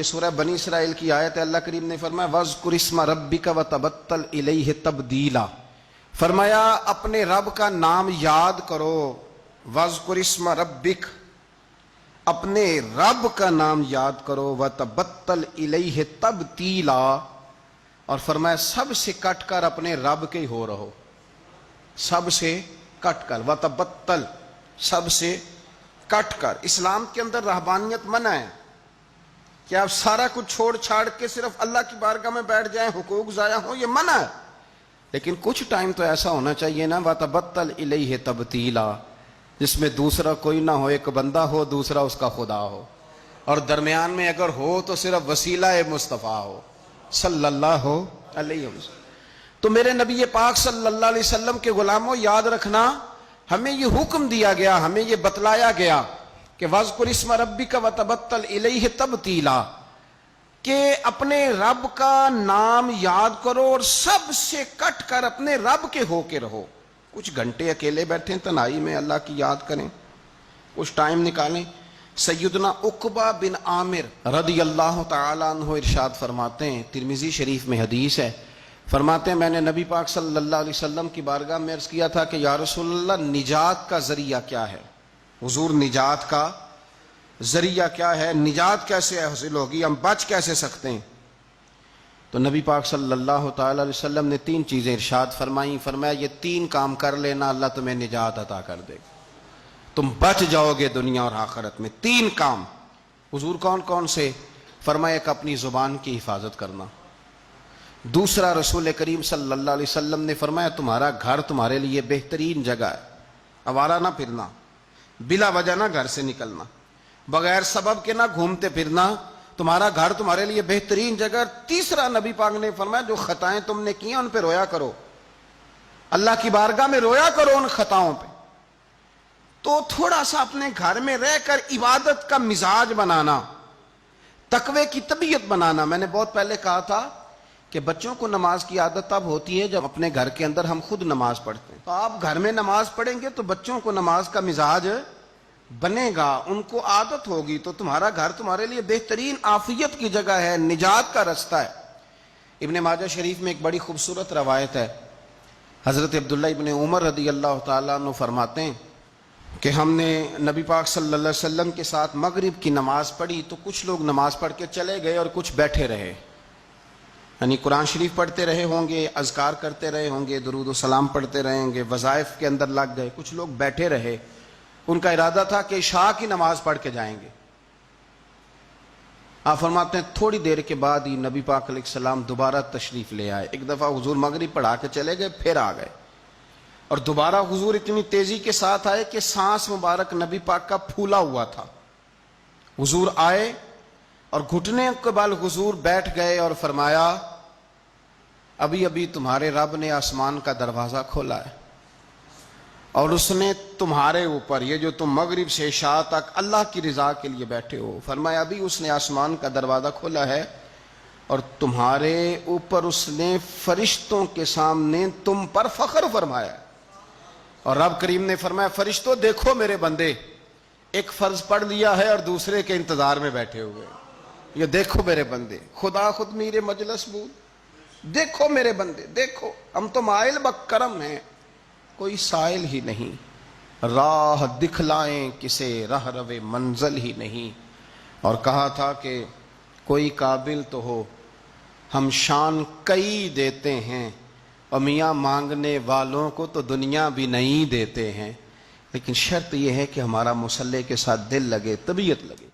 سورہ بنی اسرائیل کی آیت ہے، اللہ کریم نے فرمایا وَاذْكُرِ اسْمَ رَبِّكَ وَتَبَتَّلْ إِلَيْهِ تَبْدِيلًا، فرمایا اپنے رب کا نام یاد کرو۔ وَاذْكُرِ اسْمَ رَبِّكَ، اپنے رب کا نام یاد کرو۔ وَتَبَتَّلْ إِلَيْهِ تَبْتِيلًا، اور فرمایا سب سے کٹ کر اپنے رب کے ہو رہو، سب سے کٹ کر۔ وَتَبَتَّلْ، سب سے کٹ کر۔ اسلام کے اندر رہبانیت منع ہے کہ آپ سارا کچھ چھوڑ چھاڑ کے صرف اللہ کی بارگاہ میں بیٹھ جائیں، حقوق ضائع ہوں، یہ منع ہے۔ لیکن کچھ ٹائم تو ایسا ہونا چاہیے نا، وَتَبَتَّلْ إِلَيْهِ تَبْتِيلًا، جس میں دوسرا کوئی نہ ہو، ایک بندہ ہو، دوسرا اس کا خدا ہو، اور درمیان میں اگر ہو تو صرف وسیلہ مصطفیٰ ہو صلی اللہ علیہ وسلم۔ تو میرے نبی پاک صلی اللہ علیہ وسلم کے غلاموں، یاد رکھنا، ہمیں یہ حکم دیا گیا، ہمیں یہ بتلایا گیا کہ وَاذْكُرِ اسْمَ رَبِّكَ وَتَبَتَّلْ إِلَيْهِ تَبْتِيلًا، کہ اپنے رب کا نام یاد کرو اور سب سے کٹ کر اپنے رب کے ہو کے رہو۔ کچھ گھنٹے اکیلے بیٹھیں تنہائی میں، اللہ کی یاد کریں، کچھ ٹائم نکالیں۔ سیدنا عقبہ بن عامر رضی اللہ تعالیٰ عنہ ارشاد فرماتے ہیں، ترمذی شریف میں حدیث ہے، فرماتے ہیں میں نے نبی پاک صلی اللہ علیہ وسلم کی بارگاہ میں عرض کیا تھا کہ یا رسول اللہ، نجات کا ذریعہ کیا ہے؟ حضور، نجات کا ذریعہ کیا ہے؟ نجات کیسے حاصل ہوگی؟ ہم بچ کیسے سکتے ہیں؟ تو نبی پاک صلی اللہ تعالی علیہ وسلم نے 3 چیزیں ارشاد فرمائیں، فرمایا یہ 3 کام کر لینا، اللہ تمہیں نجات عطا کر دے گا، تم بچ جاؤ گے دنیا اور آخرت میں۔ 3 کام۔ حضور کون کون سے؟ فرمایا ایک اپنی زبان کی حفاظت کرنا، دوسرا رسول کریم صلی اللہ علیہ وسلم نے فرمایا تمہارا گھر تمہارے لیے بہترین جگہ ہے، آوارہ نہ پھرنا، بلا وجہ نہ گھر سے نکلنا، بغیر سبب کے نہ گھومتے پھرنا، تمہارا گھر تمہارے لیے بہترین جگہ۔ تیسرا نبی پاک نے فرمایا جو خطائیں تم نے کی ہیں ان پہ رویا کرو، اللہ کی بارگاہ میں رویا کرو ان خطاؤں پہ۔ تو تھوڑا سا اپنے گھر میں رہ کر عبادت کا مزاج بنانا، تقوی کی طبیعت بنانا۔ میں نے بہت پہلے کہا تھا کہ بچوں کو نماز کی عادت تب ہوتی ہے جب اپنے گھر کے اندر ہم خود نماز پڑھتے ہیں۔ تو آپ گھر میں نماز پڑھیں گے تو بچوں کو نماز کا مزاج بنے گا، ان کو عادت ہوگی، تو تمہارا گھر تمہارے لیے بہترین عافیت کی جگہ ہے، نجات کا رستہ ہے۔ ابن ماجہ شریف میں ایک بڑی خوبصورت روایت ہے، حضرت عبداللہ ابن عمر رضی اللہ تعالیٰ عنہ فرماتے ہیں کہ ہم نے نبی پاک صلی اللہ علیہ وسلم کے ساتھ مغرب کی نماز پڑھی تو کچھ لوگ نماز پڑھ کے چلے گئے اور کچھ بیٹھے رہے، یعنی قرآن شریف پڑھتے رہے ہوں گے، اذکار کرتے رہے ہوں گے، درود و سلام پڑھتے رہے ہوں گے، وظائف کے اندر لگ گئے۔ کچھ لوگ بیٹھے رہے، ان کا ارادہ تھا کہ عشاء کی نماز پڑھ کے جائیں گے۔ آپ فرماتے ہیں تھوڑی دیر کے بعد ہی نبی پاک علیہ السلام دوبارہ تشریف لے آئے۔ ایک دفعہ حضور مغرب پڑھا کے چلے گئے، پھر آ گئے، اور دوبارہ حضور اتنی تیزی کے ساتھ آئے کہ سانس مبارک نبی پاک کا پھولا ہوا تھا۔ حضور آئے اور گھٹنے کے بل حضور بیٹھ گئے اور فرمایا ابھی ابھی تمہارے رب نے آسمان کا دروازہ کھولا ہے اور اس نے تمہارے اوپر، یہ جو تم مغرب سے عشاء تک اللہ کی رضا کے لیے بیٹھے ہو، فرمایا ابھی اس نے آسمان کا دروازہ کھولا ہے اور تمہارے اوپر اس نے فرشتوں کے سامنے تم پر فخر فرمایا۔ اور رب کریم نے فرمایا فرشتوں دیکھو میرے بندے، ایک فرض پڑھ لیا ہے اور دوسرے کے انتظار میں بیٹھے ہوئے، یہ دیکھو میرے بندے، خدا خود میرے مجلس بود، دیکھو میرے بندے، دیکھو ہم تو مائل بکرم ہیں، کوئی سائل ہی نہیں، راہ دکھلائیں کسے رہ روے منزل ہی نہیں۔ اور کہا تھا کہ کوئی قابل تو ہو ہم شان کئی دیتے ہیں، اور میاں مانگنے والوں کو تو دنیا بھی نہیں دیتے ہیں، لیکن شرط یہ ہے کہ ہمارا مصلی کے ساتھ دل لگے، طبیعت لگے۔